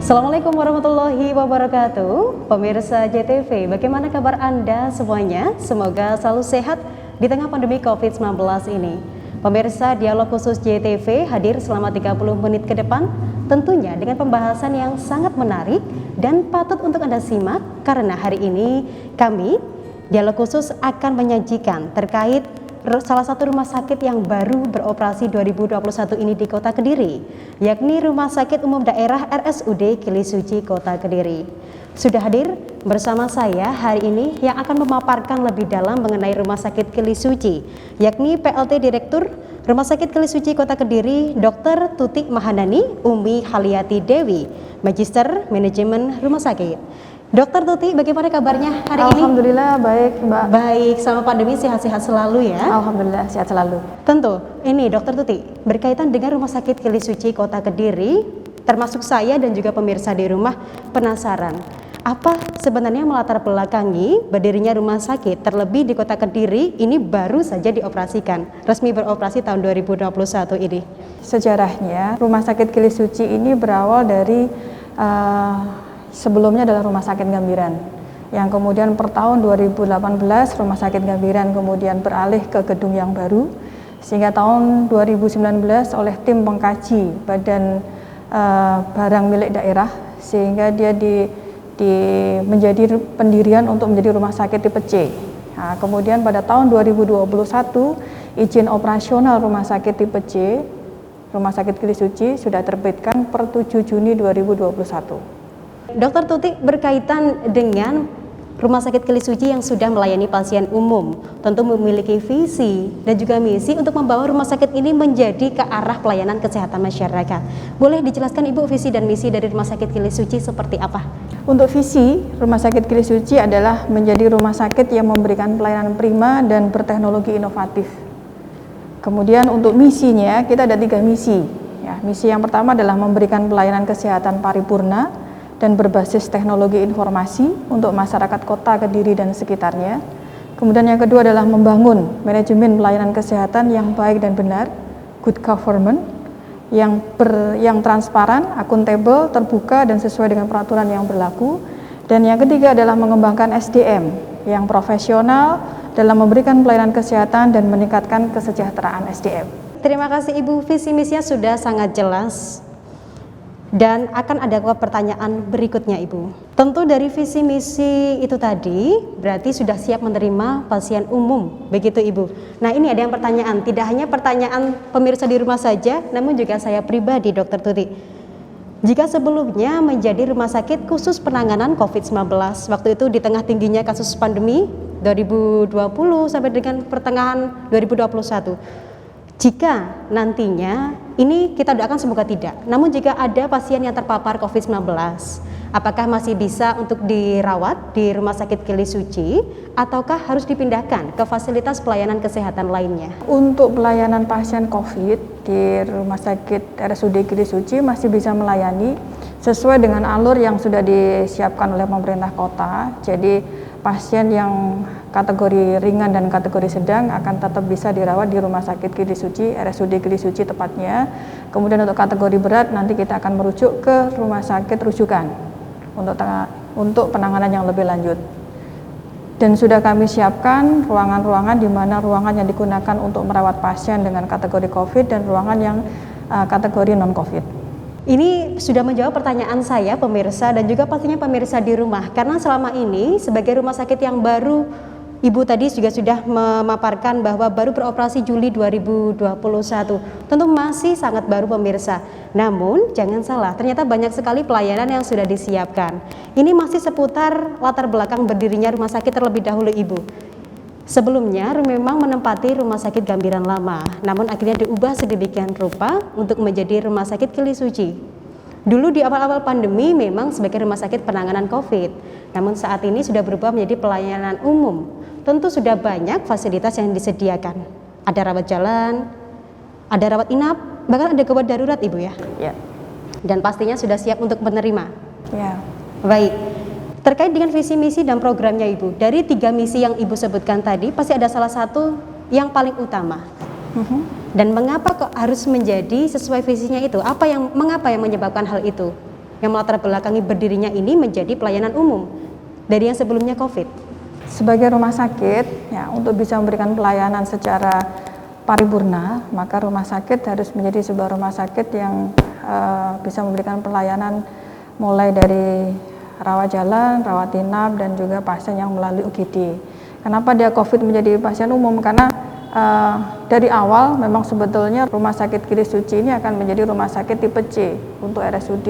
Assalamualaikum warahmatullahi wabarakatuh. Pemirsa JTV, bagaimana kabar Anda semuanya? Semoga selalu sehat di tengah pandemi COVID-19 ini. Pemirsa, dialog khusus JTV hadir selama 30 menit ke depan, tentunya dengan pembahasan yang sangat menarik dan patut untuk Anda simak, karena hari ini kami, dialog khusus akan menyajikan terkait salah satu rumah sakit yang baru beroperasi 2021 ini di Kota Kediri, yakni Rumah Sakit Umum Daerah RSUD Kili Suci Kota Kediri. Sudah hadir bersama saya hari ini yang akan memaparkan lebih dalam mengenai Rumah Sakit Kili Suci, yakni PLT Direktur Rumah Sakit Kili Suci Kota Kediri, Dr. Tuti Mahandani Umi Haliati Dewi, Magister Manajemen Rumah Sakit. Dokter Tuti, bagaimana kabarnya hari ini? Alhamdulillah baik, Mbak. Baik, selama pandemi sehat-sehat selalu ya? Alhamdulillah sehat selalu. Tentu, ini Dokter Tuti, berkaitan dengan Rumah Sakit Kili Suci Kota Kediri, termasuk saya dan juga pemirsa di rumah penasaran, apa sebenarnya melatar belakangi berdirinya rumah sakit, terlebih di Kota Kediri ini baru saja dioperasikan, resmi beroperasi tahun 2021 ini. Sejarahnya, Rumah Sakit Kili Suci ini berawal dari sebelumnya adalah Rumah Sakit Gambiran, yang kemudian per tahun 2018 Rumah Sakit Gambiran kemudian beralih ke gedung yang baru, sehingga tahun 2019 oleh tim pengkaji Badan Barang Milik Daerah, sehingga dia menjadi pendirian untuk menjadi Rumah Sakit tipe C. Nah, kemudian pada tahun 2021 izin operasional Rumah Sakit tipe C, Rumah Sakit Kili Suci sudah terbitkan per 7 Juni 2021. Dokter Tuti, berkaitan dengan Rumah Sakit Kili Suci yang sudah melayani pasien umum, tentu memiliki visi dan juga misi untuk membawa rumah sakit ini menjadi ke arah pelayanan kesehatan masyarakat. Boleh dijelaskan Ibu visi dan misi dari Rumah Sakit Kili Suci seperti apa? Untuk visi, Rumah Sakit Kili Suci adalah menjadi rumah sakit yang memberikan pelayanan prima dan berteknologi inovatif. Kemudian untuk misinya, kita ada 3 misi. Ya, misi yang pertama adalah memberikan pelayanan kesehatan paripurna dan berbasis teknologi informasi untuk masyarakat Kota Kediri dan sekitarnya. Kemudian yang kedua adalah membangun manajemen pelayanan kesehatan yang baik dan benar, good government, yang transparan, akuntabel, terbuka dan sesuai dengan peraturan yang berlaku. Dan yang ketiga adalah mengembangkan SDM yang profesional dalam memberikan pelayanan kesehatan dan meningkatkan kesejahteraan SDM. Terima kasih Ibu, visi misinya sudah sangat jelas. Dan akan ada pertanyaan berikutnya Ibu. Tentu dari visi misi itu tadi berarti sudah siap menerima pasien umum, begitu Ibu. Nah, ini ada yang pertanyaan, tidak hanya pertanyaan pemirsa di rumah saja, namun juga saya pribadi Dokter Tuti. Jika sebelumnya menjadi rumah sakit khusus penanganan COVID-19, waktu itu di tengah tingginya kasus pandemi 2020 sampai dengan pertengahan 2021. Jika nantinya, ini kita doakan semoga tidak, namun jika ada pasien yang terpapar COVID-19, apakah masih bisa untuk dirawat di Rumah Sakit Kili Suci, ataukah harus dipindahkan ke fasilitas pelayanan kesehatan lainnya? Untuk pelayanan pasien COVID di Rumah Sakit RSUD Kili Suci masih bisa melayani sesuai dengan alur yang sudah disiapkan oleh pemerintah kota. Jadi pasien yang kategori ringan dan kategori sedang akan tetap bisa dirawat di Rumah Sakit Kili Suci, RSUD Kili Suci tepatnya. Kemudian untuk kategori berat nanti kita akan merujuk ke rumah sakit rujukan untuk penanganan yang lebih lanjut. Dan sudah kami siapkan ruangan-ruangan di mana ruangan yang digunakan untuk merawat pasien dengan kategori COVID dan ruangan yang kategori non-COVID. Ini sudah menjawab pertanyaan saya pemirsa dan juga pastinya pemirsa di rumah, karena selama ini sebagai rumah sakit yang baru, Ibu tadi juga sudah memaparkan bahwa baru beroperasi Juli 2021, tentu masih sangat baru pemirsa. Namun jangan salah, ternyata banyak sekali pelayanan yang sudah disiapkan. Ini masih seputar latar belakang berdirinya rumah sakit terlebih dahulu Ibu. Sebelumnya memang menempati Rumah Sakit Gambiran lama, namun akhirnya diubah sedemikian rupa untuk menjadi Rumah Sakit Kili Suci. Dulu di awal-awal pandemi memang sebagai rumah sakit penanganan COVID, namun saat ini sudah berubah menjadi pelayanan umum. Tentu sudah banyak fasilitas yang disediakan. Ada rawat jalan, ada rawat inap, bahkan ada gawat darurat Ibu ya? Ya. Dan pastinya sudah siap untuk menerima. Ya. Baik. Terkait dengan visi misi dan programnya Ibu, dari 3 misi yang Ibu sebutkan tadi, pasti ada salah satu yang paling utama. Mhm. Dan mengapa kok harus menjadi sesuai visinya itu? Mengapa yang menyebabkan hal itu? yang melatar belakangi berdirinya ini menjadi pelayanan umum dari yang sebelumnya COVID? Sebagai rumah sakit, ya, untuk bisa memberikan pelayanan secara paripurna, maka rumah sakit harus menjadi sebuah rumah sakit yang bisa memberikan pelayanan mulai dari rawat jalan, rawat inap, dan juga pasien yang melalui UGD. Kenapa dia COVID menjadi pasien umum? Karena dari awal memang sebetulnya Rumah Sakit Gili Suci ini akan menjadi rumah sakit tipe C untuk RSUD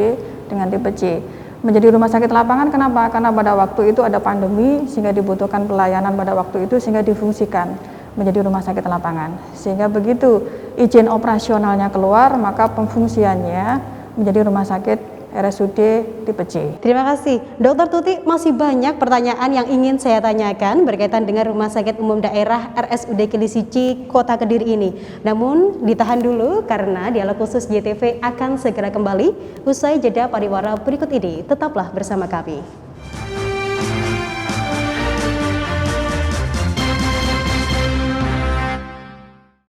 dengan tipe C. Menjadi rumah sakit lapangan kenapa? Karena pada waktu itu ada pandemi sehingga dibutuhkan pelayanan pada waktu itu sehingga difungsikan menjadi rumah sakit lapangan. Sehingga begitu izin operasionalnya keluar, maka pemfungsiannya menjadi rumah sakit RSUD tipe C. Terima kasih. Dokter Tuti, masih banyak pertanyaan yang ingin saya tanyakan berkaitan dengan Rumah Sakit Umum Daerah RSUD Gili Suci Kota Kediri ini. Namun ditahan dulu karena dialog khusus JTV akan segera kembali usai jeda pariwara berikut ini. Tetaplah bersama kami.